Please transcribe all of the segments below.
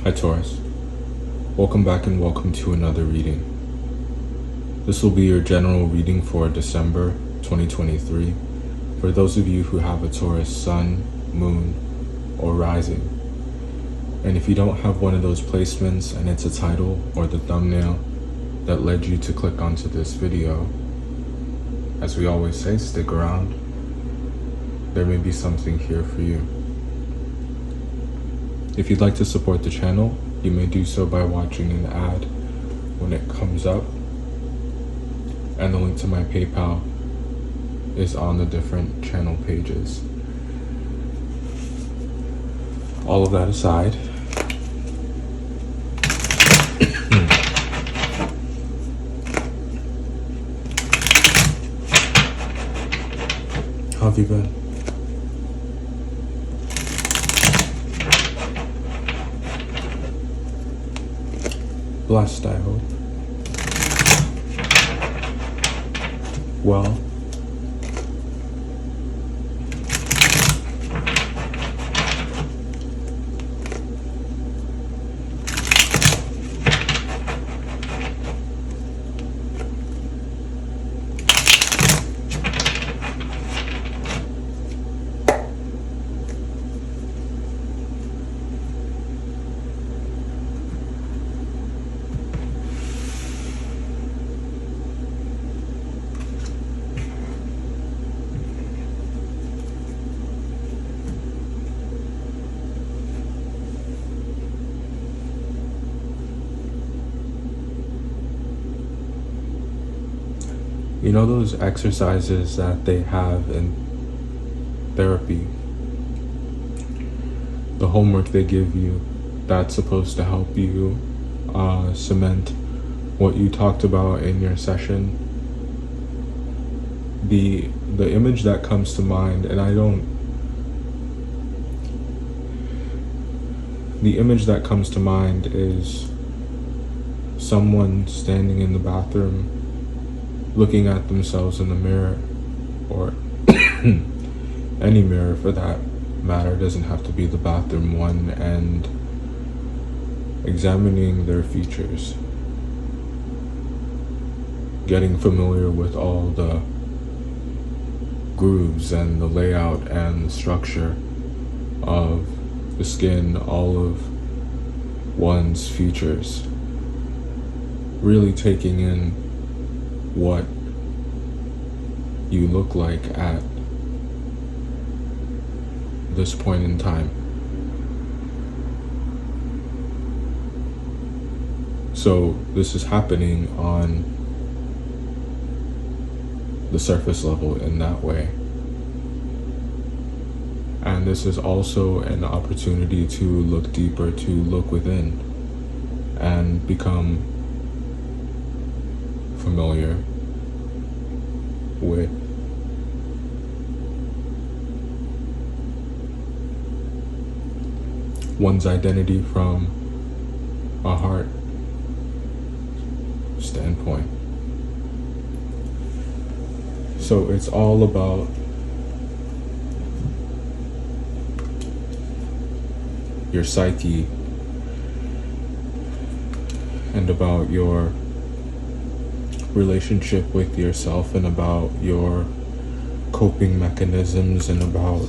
Hi Taurus, welcome back and welcome to another reading. This will be your general reading for December 2023 for those of you who have a Taurus sun, moon, or rising. And if you don't have one of those placements and it's a title or the thumbnail that led you to click onto this video, as we always say, stick around. There may be something here for you. If you'd like to support the channel, you may do so by watching an ad when it comes up, and the link to my PayPal is on the different channel pages. All of that aside, how have you been? Blessed, I hope. Well, you know those exercises that they have in therapy? The homework they give you that's supposed to help you cement what you talked about in your session. The image that comes to mind, the image that comes to mind is someone standing in the bathroom looking at themselves in the mirror, or any mirror for that matter, doesn't have to be the bathroom one, and examining their features, getting familiar with all the grooves and the layout and the structure of the skin, all of one's features, really taking in what you look like at this point in time. So this is happening on the surface level in that way. And this is also an opportunity to look deeper, to look within and become familiar with one's identity from a heart standpoint. So it's all about your psyche and about your relationship with yourself and about your coping mechanisms and about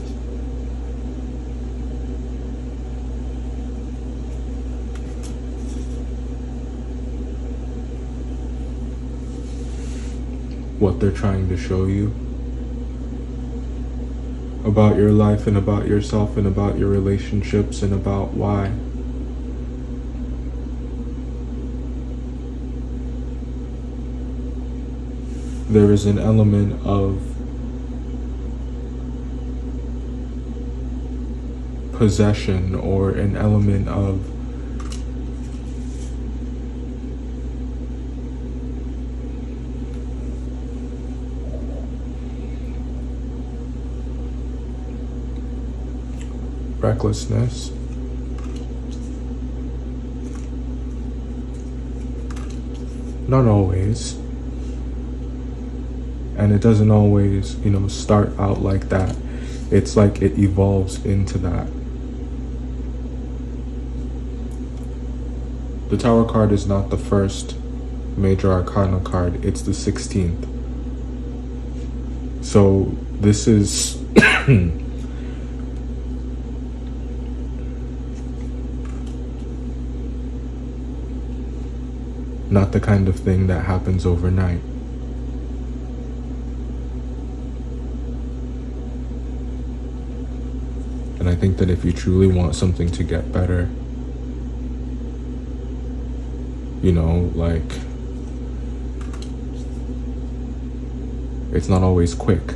what they're trying to show you about your life and about yourself and about your relationships and about why. There is an element of possession or an element of recklessness. Not always. And it doesn't always, start out like that. It's like it evolves into that. The Tower card is not the first major arcana card, it's the 16th. So this is not the kind of thing that happens overnight. And I think that if you truly want something to get better, like, it's not always quick.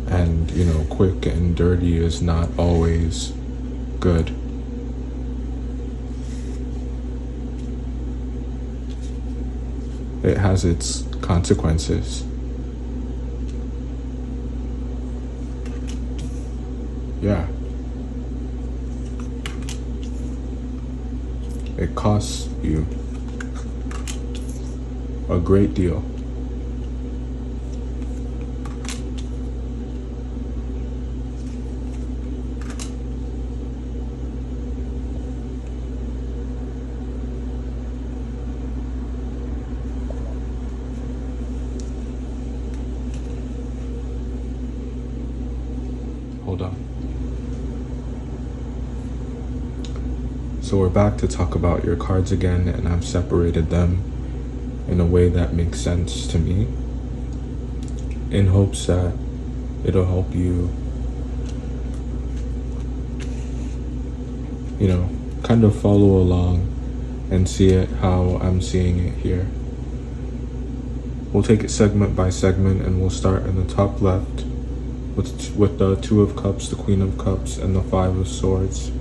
And, quick and dirty is not always good. It has its consequences. Yeah. It costs you a great deal. Hold on. So we're back to talk about your cards again, and I've separated them in a way that makes sense to me, in hopes that it'll help you, kind of follow along and see it how I'm seeing it here. We'll take it segment by segment, and we'll start in the top left with the Two of Cups, the Queen of Cups, and the Five of Swords.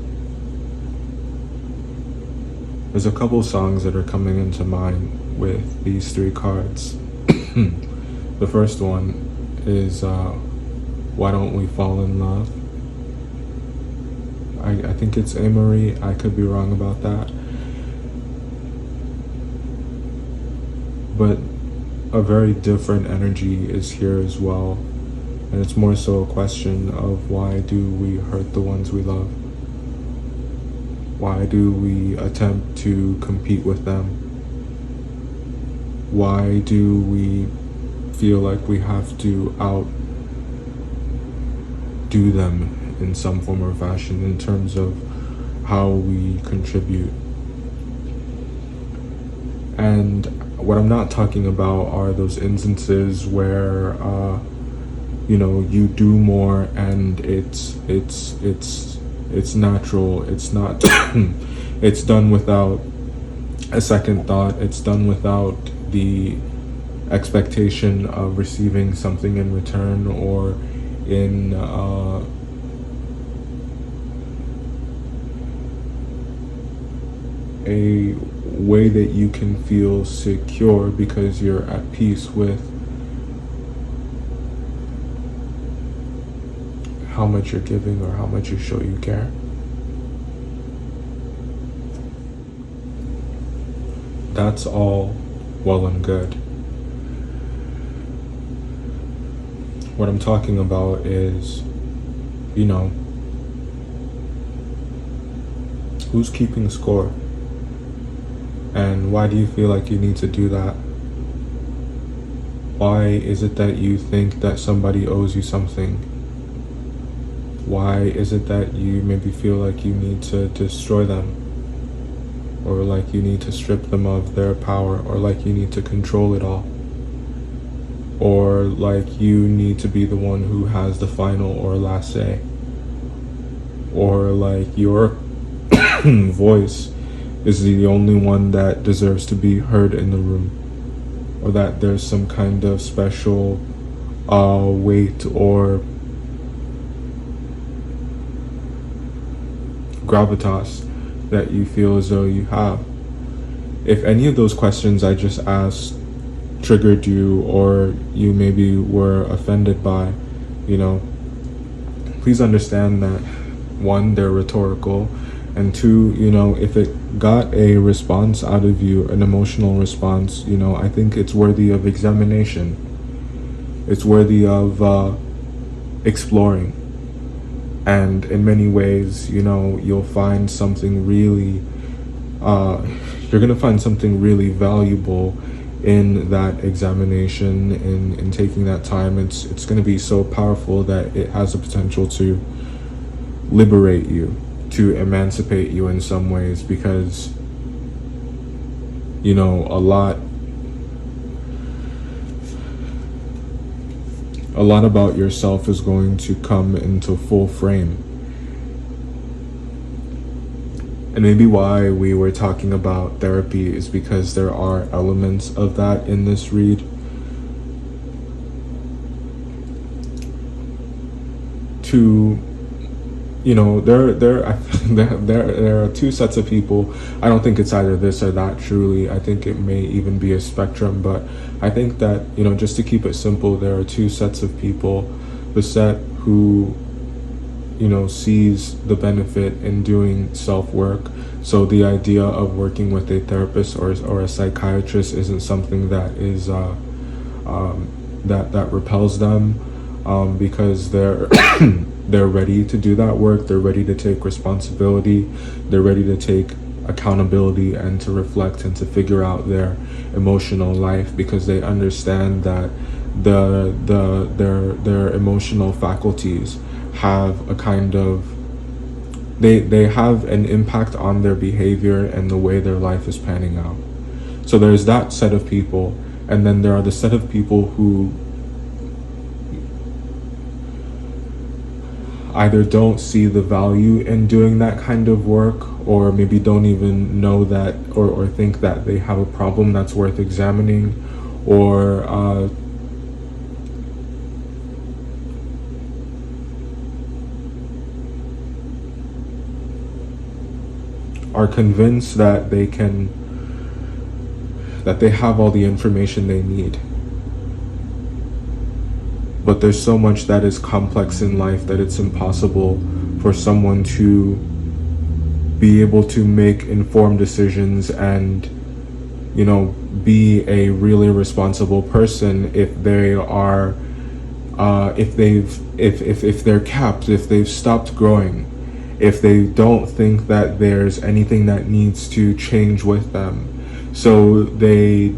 There's a couple songs that are coming into mind with these three cards. The first one is Why Don't We Fall in Love? I think it's Amory. I could be wrong about that. But a very different energy is here as well. And it's more so a question of, why do we hurt the ones we love? Why do we attempt to compete with them? Why do we feel like we have to outdo them in some form or fashion in terms of how we contribute? And what I'm not talking about are those instances where you do more and it's natural, it's not it's done without a second thought, it's done without the expectation of receiving something in return, or in a way that you can feel secure because you're at peace with how much you're giving or how much you show you care. That's all well and good. What I'm talking about is, who's keeping score? And why do you feel like you need to do that? Why is it that you think that somebody owes you something? Why is it that you maybe feel like you need to destroy them? Or like you need to strip them of their power? Or like you need to control it all? Or like you need to be the one who has the final or last say? Or like your voice is the only one that deserves to be heard in the room? Or that there's some kind of special weight or gravitas that you feel as though you have? If any of those questions I just asked triggered you, or you maybe were offended by, please understand that, one, they're rhetorical, and two, if it got a response out of you, an emotional response, I think it's worthy of examination. It's worthy of exploring. And in many ways, you'll find something really, you're going to find something really valuable in that examination, in taking that time. It's going to be so powerful that it has the potential to liberate you, to emancipate you in some ways, because a lot about yourself is going to come into full frame. And maybe why we were talking about therapy is because there are elements of that in this read. There are two sets of people. I don't think it's either this or that, truly. I think it may even be a spectrum, but I think that, just to keep it simple, there are two sets of people. The set who sees the benefit in doing self-work. So the idea of working with a therapist or a psychiatrist isn't something that is that repels them, because they're they're ready to do that work. They're ready to take responsibility. They're ready to take accountability and to reflect and to figure out their emotional life, because they understand that their emotional faculties have a kind of, they have an impact on their behavior and the way their life is panning out. So there's that set of people, and then there are the set of people who either don't see the value in doing that kind of work, or maybe don't even know that, or think that they have a problem that's worth examining, or are convinced that they have all the information they need. But there's so much that is complex in life that it's impossible for someone to be able to make informed decisions and, be a really responsible person if they are, if they're capped, if they've stopped growing, if they don't think that there's anything that needs to change with them. So they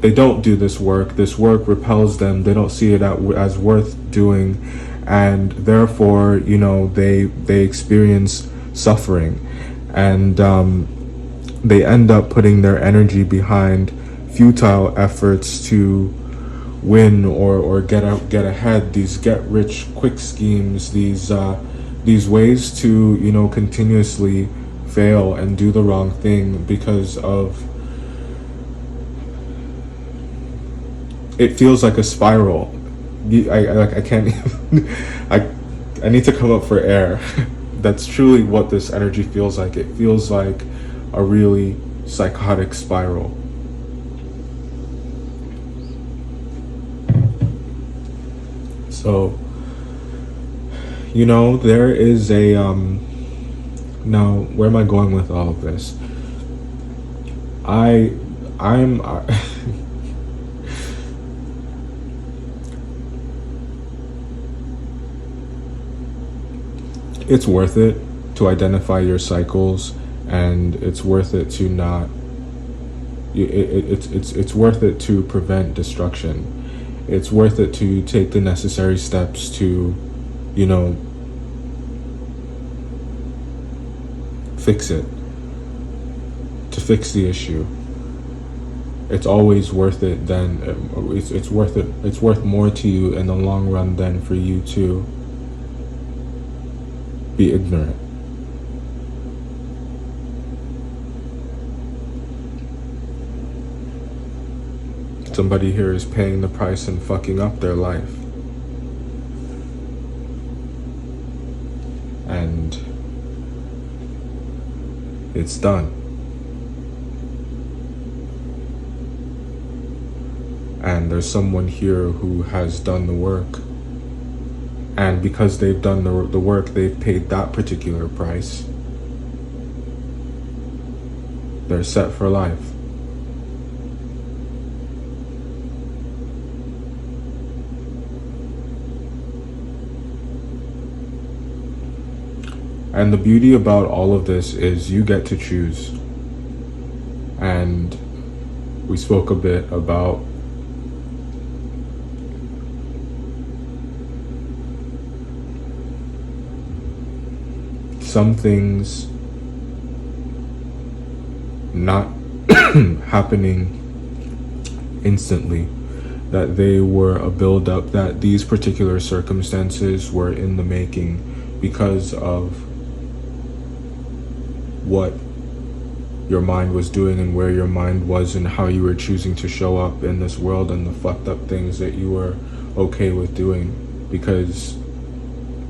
don't do this work. This work repels them. They don't see it as worth doing, and therefore, they experience suffering, and they end up putting their energy behind futile efforts to win or get ahead. These get rich quick schemes. These ways to continuously fail and do the wrong thing, because of, it feels like a spiral. I can't even, I need to come up for air. That's truly what this energy feels like. It feels like a really psychotic spiral. So, there is a, now, where am I going with all of this? It's worth it to identify your cycles, and it's worth it to not, it's worth it to prevent destruction. It's worth it to take the necessary steps to, fix it, to fix the issue. It's always worth it. Then it's worth it. It's worth more to you in the long run than for you to be ignorant. Somebody here is paying the price and fucking up their life. And it's done. And there's someone here who has done the work. And because they've done the work, they've paid that particular price. They're set for life. And the beauty about all of this is you get to choose. And we spoke a bit about some things not happening instantly, that they were a build-up, that these particular circumstances were in the making because of what your mind was doing and where your mind was and how you were choosing to show up in this world and the fucked up things that you were okay with doing because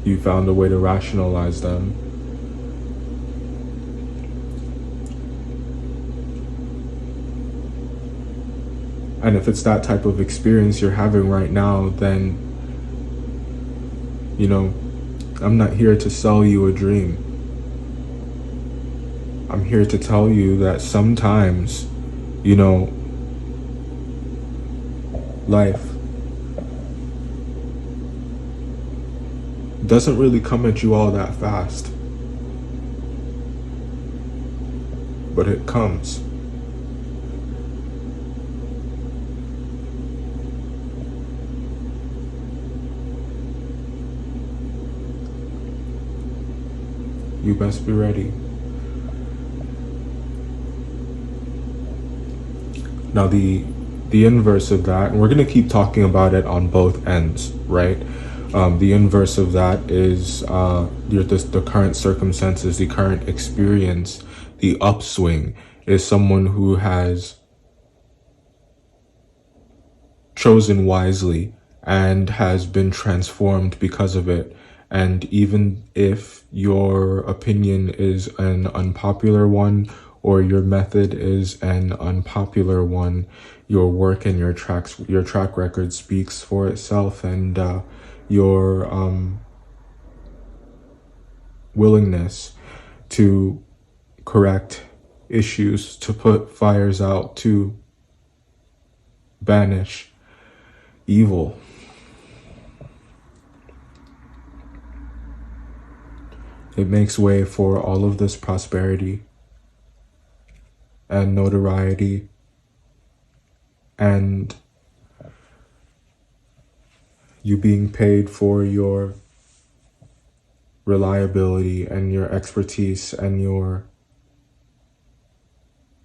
you found a way to rationalize them. And if it's that type of experience you're having right now, then, you know, I'm not here to sell you a dream. I'm here to tell you that sometimes, you know, life doesn't really come at you all that fast. But it comes. You best be ready. Now the inverse of that, and we're going to keep talking about it on both ends, right? The inverse of that is the current circumstances, the current experience. The upswing is someone who has chosen wisely and has been transformed because of it. And even if your opinion is an unpopular one or your method is an unpopular one, your work and your track record speaks for itself, and your willingness to correct issues, to put fires out, to banish evil. It makes way for all of this prosperity and notoriety and you being paid for your reliability and your expertise and your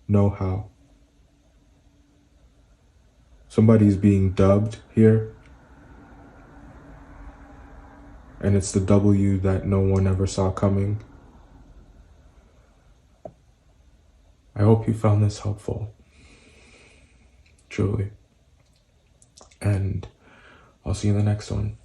know-how. Somebody's being dubbed here, and it's the W that no one ever saw coming. I hope you found this helpful, truly. And I'll see you in the next one.